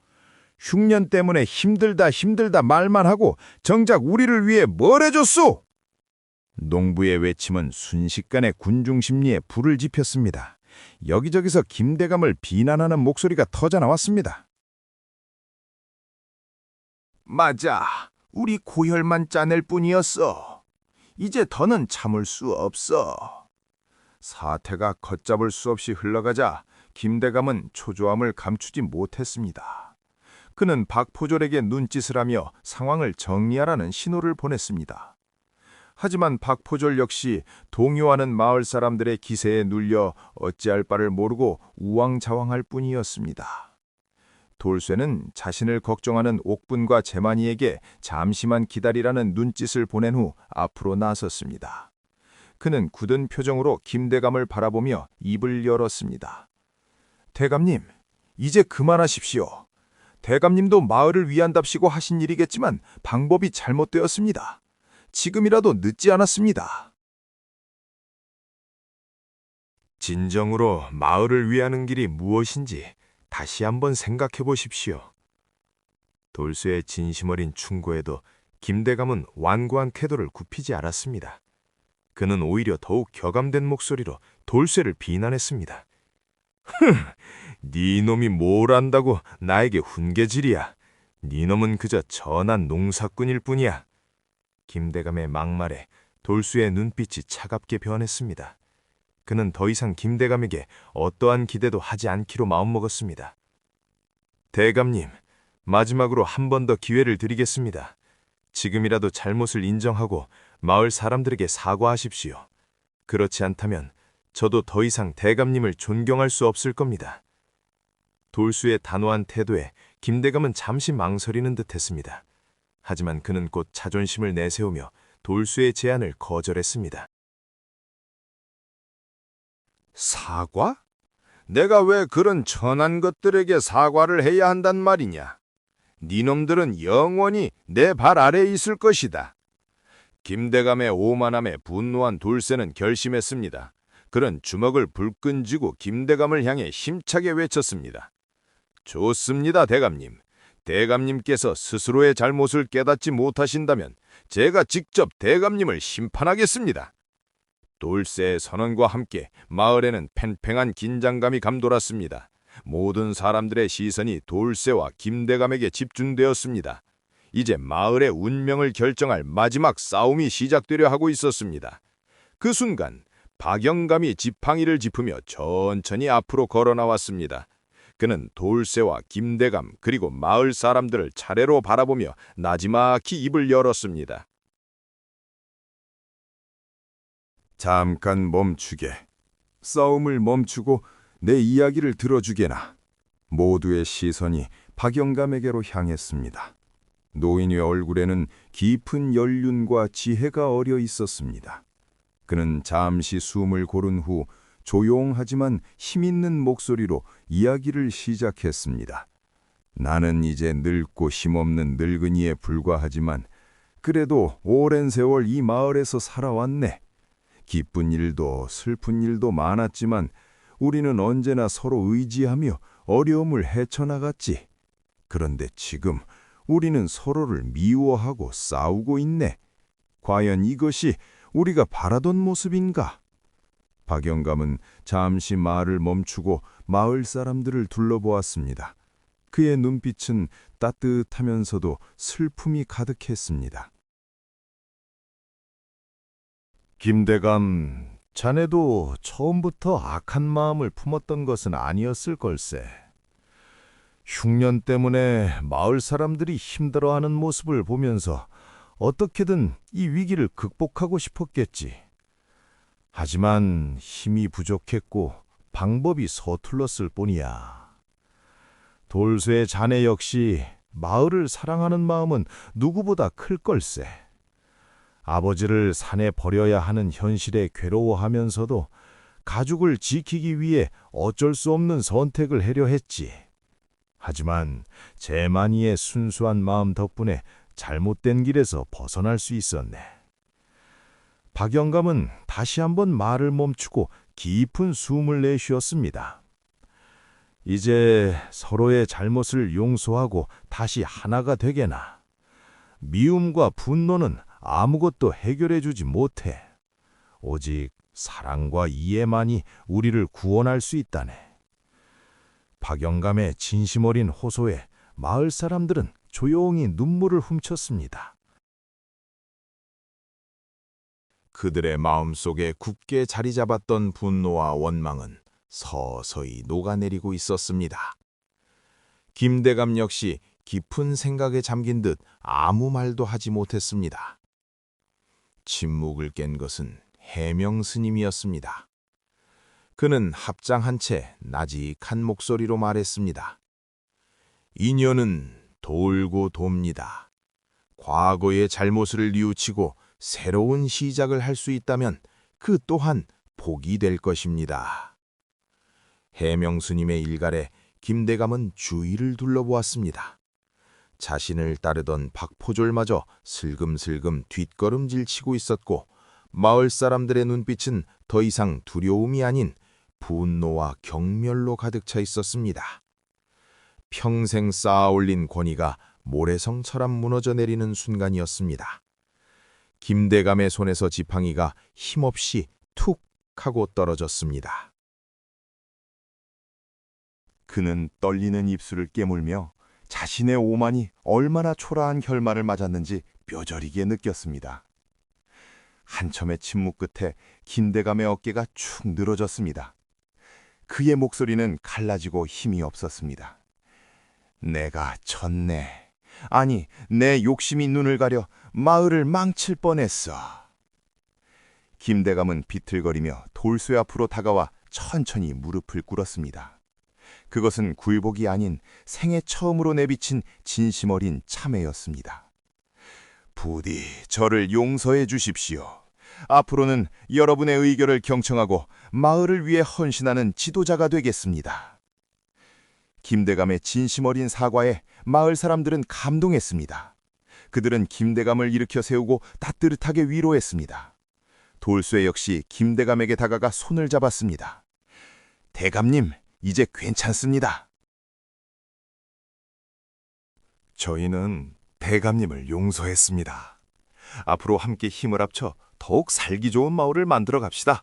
흉년 때문에 힘들다 말만 하고 정작 우리를 위해 뭘 해줬소? 농부의 외침은 순식간에 군중 심리에 불을 지폈습니다. 여기저기서 김대감을 비난하는 목소리가 터져나왔습니다. 맞아. 우리 고혈만 짜낼 뿐이었어. 이제 더는 참을 수 없어. 사태가 걷잡을 수 없이 흘러가자 김대감은 초조함을 감추지 못했습니다. 그는 박포졸에게 눈짓을 하며 상황을 정리하라는 신호를 보냈습니다. 하지만 박포졸 역시 동요하는 마을 사람들의 기세에 눌려 어찌할 바를 모르고 우왕좌왕할 뿐이었습니다. 돌쇠는 자신을 걱정하는 옥분과 제만이에게 잠시만 기다리라는 눈짓을 보낸 후 앞으로 나섰습니다. 그는 굳은 표정으로 김대감을 바라보며 입을 열었습니다. 대감님, 이제 그만하십시오. 대감님도 마을을 위한답시고 하신 일이겠지만 방법이 잘못되었습니다. 지금이라도 늦지 않았습니다. 진정으로 마을을 위하는 길이 무엇인지 다시 한번 생각해 보십시오. 돌쇠의 진심 어린 충고에도 김대감은 완고한 태도를 굽히지 않았습니다. 그는 오히려 더욱 격암된 목소리로 돌쇠를 비난했습니다. 네 놈이 뭘 안다고 나에게 훈계질이야. 네 놈은 그저 전한 농사꾼일 뿐이야. 김대감의 막말에 돌쇠의 눈빛이 차갑게 변했습니다. 그는 더 이상 김대감에게 어떠한 기대도 하지 않기로 마음먹었습니다. 대감님, 마지막으로 한 번 더 기회를 드리겠습니다. 지금이라도 잘못을 인정하고 마을 사람들에게 사과하십시오. 그렇지 않다면 저도 더 이상 대감님을 존경할 수 없을 겁니다. 돌수의 단호한 태도에 김대감은 잠시 망설이는 듯했습니다. 하지만 그는 곧 자존심을 내세우며 돌수의 제안을 거절했습니다. 사과? 내가 왜 그런 천한 것들에게 사과를 해야 한단 말이냐? 니놈들은 영원히 내 발 아래에 있을 것이다. 김대감의 오만함에 분노한 돌쇠는 결심했습니다. 그는 주먹을 불끈 쥐고 김대감을 향해 힘차게 외쳤습니다. 좋습니다, 대감님. 대감님께서 스스로의 잘못을 깨닫지 못하신다면 제가 직접 대감님을 심판하겠습니다. 돌쇠의 선언과 함께 마을에는 팽팽한 긴장감이 감돌았습니다. 모든 사람들의 시선이 돌쇠와 김대감에게 집중되었습니다. 이제 마을의 운명을 결정할 마지막 싸움이 시작되려 하고 있었습니다. 그 순간 박영감이 지팡이를 짚으며 천천히 앞으로 걸어 나왔습니다. 그는 돌쇠와 김대감 그리고 마을 사람들을 차례로 바라보며 나지막히 입을 열었습니다. 잠깐 멈추게. 싸움을 멈추고 내 이야기를 들어주게나. 모두의 시선이 박영감에게로 향했습니다. 노인의 얼굴에는 깊은 연륜과 지혜가 어려 있었습니다. 그는 잠시 숨을 고른 후 조용하지만 힘있는 목소리로 이야기를 시작했습니다. 나는 이제 늙고 힘없는 늙은이에 불과하지만 그래도 오랜 세월 이 마을에서 살아왔네. 기쁜 일도 슬픈 일도 많았지만 우리는 언제나 서로 의지하며 어려움을 헤쳐나갔지. 그런데 지금 우리는 서로를 미워하고 싸우고 있네. 과연 이것이 우리가 바라던 모습인가? 박영감은 잠시 말을 멈추고 마을 사람들을 둘러보았습니다. 그의 눈빛은 따뜻하면서도 슬픔이 가득했습니다. 김대감, 자네도 처음부터 악한 마음을 품었던 것은 아니었을 걸세. 흉년 때문에 마을 사람들이 힘들어하는 모습을 보면서 어떻게든 이 위기를 극복하고 싶었겠지. 하지만 힘이 부족했고 방법이 서툴렀을 뿐이야. 돌쇠 자네 역시 마을을 사랑하는 마음은 누구보다 클 걸세. 아버지를 산에 버려야 하는 현실에 괴로워하면서도 가족을 지키기 위해 어쩔 수 없는 선택을 하려 했지. 하지만 재만이의 순수한 마음 덕분에 잘못된 길에서 벗어날 수 있었네. 박영감은 다시 한번 말을 멈추고 깊은 숨을 내쉬었습니다. 이제 서로의 잘못을 용서하고 다시 하나가 되게나. 미움과 분노는 아무것도 해결해 주지 못해. 오직 사랑과 이해만이 우리를 구원할 수 있다네. 박영감의 진심 어린 호소에 마을 사람들은 조용히 눈물을 훔쳤습니다. 그들의 마음속에 굳게 자리 잡았던 분노와 원망은 서서히 녹아내리고 있었습니다. 김대감 역시 깊은 생각에 잠긴 듯 아무 말도 하지 못했습니다. 침묵을 깬 것은 해명 스님이었습니다. 그는 합장한 채 나직한 목소리로 말했습니다. 인연은 돌고 돕니다. 과거의 잘못을 뉘우치고 새로운 시작을 할 수 있다면 그 또한 복이 될 것입니다. 해명스님의 일갈에 김대감은 주위를 둘러보았습니다. 자신을 따르던 박포졸마저 슬금슬금 뒷걸음질 치고 있었고 마을 사람들의 눈빛은 더 이상 두려움이 아닌 분노와 경멸로 가득 차 있었습니다. 평생 쌓아올린 권위가 모래성처럼 무너져 내리는 순간이었습니다. 김대감의 손에서 지팡이가 힘없이 툭 하고 떨어졌습니다. 그는 떨리는 입술을 깨물며 자신의 오만이 얼마나 초라한 결말을 맞았는지 뼈저리게 느꼈습니다. 한참의 침묵 끝에 김대감의 어깨가 축 늘어졌습니다. 그의 목소리는 갈라지고 힘이 없었습니다. 내가 졌네. 아니, 내 욕심이 눈을 가려 마을을 망칠 뻔했어. 김대감은 비틀거리며 돌쇠 앞으로 다가와 천천히 무릎을 꿇었습니다. 그것은 굴복이 아닌 생애 처음으로 내비친 진심 어린 참회였습니다. 부디 저를 용서해 주십시오. 앞으로는 여러분의 의견을 경청하고 마을을 위해 헌신하는 지도자가 되겠습니다. 김대감의 진심 어린 사과에 마을 사람들은 감동했습니다. 그들은 김대감을 일으켜 세우고 따뜻하게 위로했습니다. 돌쇠 역시 김대감에게 다가가 손을 잡았습니다. 대감님, 이제 괜찮습니다. 저희는 대감님을 용서했습니다. 앞으로 함께 힘을 합쳐 더욱 살기 좋은 마을을 만들어 갑시다.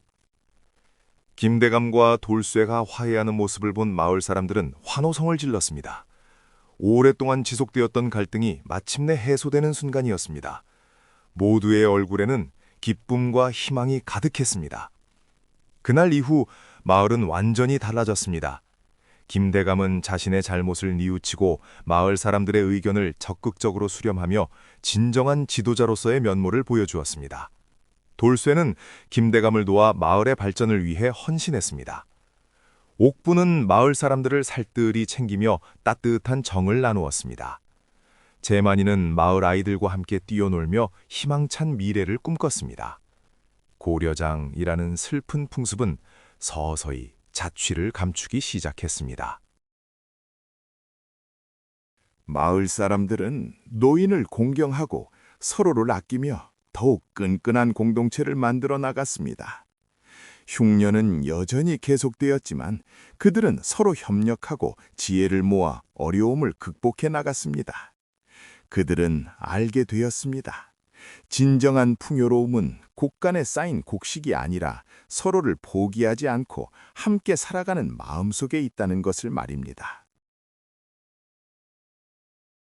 김대감과 돌쇠가 화해하는 모습을 본 마을 사람들은 환호성을 질렀습니다. 오랫동안 지속되었던 갈등이 마침내 해소되는 순간이었습니다. 모두의 얼굴에는 기쁨과 희망이 가득했습니다. 그날 이후 마을은 완전히 달라졌습니다. 김대감은 자신의 잘못을 뉘우치고 마을 사람들의 의견을 적극적으로 수렴하며 진정한 지도자로서의 면모를 보여주었습니다. 돌쇠는 김대감을 도와 마을의 발전을 위해 헌신했습니다. 옥부는 마을 사람들을 살뜰히 챙기며 따뜻한 정을 나누었습니다. 재만이는 마을 아이들과 함께 뛰어놀며 희망찬 미래를 꿈꿨습니다. 고려장이라는 슬픈 풍습은 서서히 자취를 감추기 시작했습니다. 마을 사람들은 노인을 공경하고 서로를 아끼며 더욱 끈끈한 공동체를 만들어 나갔습니다. 흉년은 여전히 계속되었지만 그들은 서로 협력하고 지혜를 모아 어려움을 극복해 나갔습니다. 그들은 알게 되었습니다. 진정한 풍요로움은 곡간에 쌓인 곡식이 아니라 서로를 포기하지 않고 함께 살아가는 마음속에 있다는 것을 말입니다.